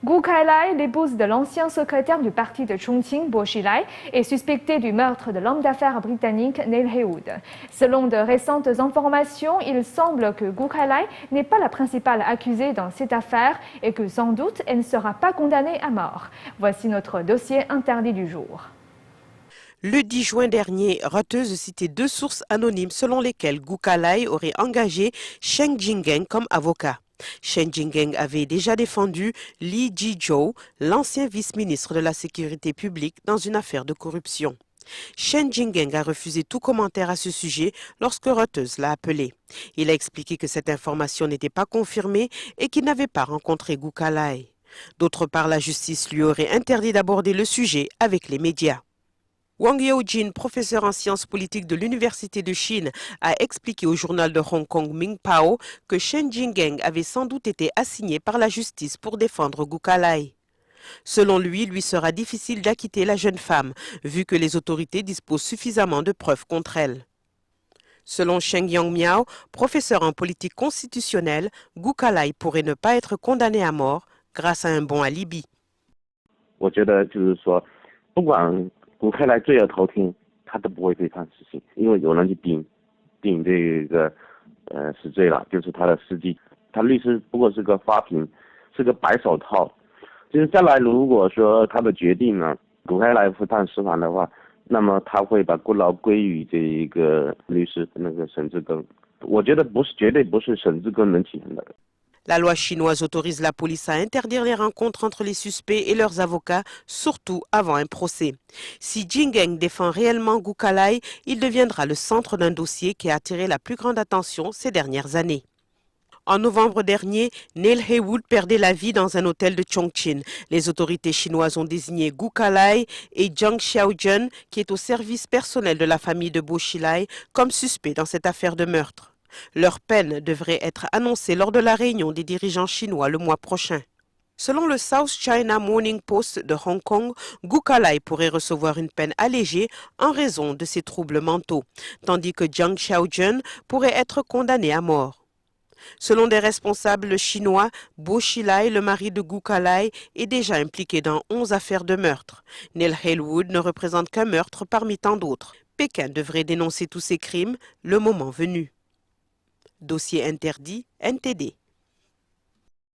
Gu Kailai, l'épouse de l'ancien secrétaire du parti de Chongqing, Bo Xilai, est suspectée du meurtre de l'homme d'affaires britannique Neil Heywood. Selon de récentes informations, il semble que Gu Kailai n'est pas la principale accusée dans cette affaire et que sans doute elle ne sera pas condamnée à mort. Voici notre dossier interdit du jour. Le 10 juin dernier, Reuters citait deux sources anonymes selon lesquelles Gu Kailai aurait engagé Chen Jingeng comme avocat. Chen Jingeng avait déjà défendu Li Jizhou, l'ancien vice-ministre de la Sécurité publique, dans une affaire de corruption. Chen Jingeng a refusé tout commentaire à ce sujet lorsque Reuters l'a appelé. Il a expliqué que cette information n'était pas confirmée et qu'il n'avait pas rencontré Gu Kailai. D'autre part, la justice lui aurait interdit d'aborder le sujet avec les médias. Wang Yaojin, professeur en sciences politiques de l'Université de Chine, a expliqué au journal de Hong Kong Mingpao que Chen Jingeng avait sans doute été assigné par la justice pour défendre Gu Kailai. Selon lui, il lui sera difficile d'acquitter la jeune femme, vu que les autorités disposent suffisamment de preuves contre elle. Selon Sheng Yongmiao, professeur en politique constitutionnelle, Gu Kailai pourrait ne pas être condamné à mort grâce à un bon alibi. 古开来罪ở头庭，他都不会被判死刑，因为有人去定这个死罪了，就是他的司机，他律师不过是个花瓶，是个白手套。接下来如果说他的决定呢，古开来不判死缓的话，那么他会把功劳归于这一个律师那个沈志庚。我觉得绝对不是沈志庚能起诉的。 La loi chinoise autorise la police à interdire les rencontres entre les suspects et leurs avocats, surtout avant un procès. Si Jingeng défend réellement Gu Kailai, il deviendra le centre d'un dossier qui a attiré la plus grande attention ces dernières années. En novembre dernier, Neil Heywood perdait la vie dans un hôtel de Chongqing. Les autorités chinoises ont désigné Gu Kailai et Zhang Xiaojun, qui est au service personnel de la famille de Bo Xilai, comme suspects dans cette affaire de meurtre. Leur peine devrait être annoncée lors de la réunion des dirigeants chinois le mois prochain. Selon le South China Morning Post de Hong Kong, Gu Kailai pourrait recevoir une peine allégée en raison de ses troubles mentaux, tandis que Zhang Xiaojun pourrait être condamné à mort. Selon des responsables chinois, Bo Xilai, le mari de Gu Kailai, est déjà impliqué dans 11 affaires de meurtre. Neil Heywood ne représente qu'un meurtre parmi tant d'autres. Pékin devrait dénoncer tous ces crimes le moment venu. Dossier interdit, NTD.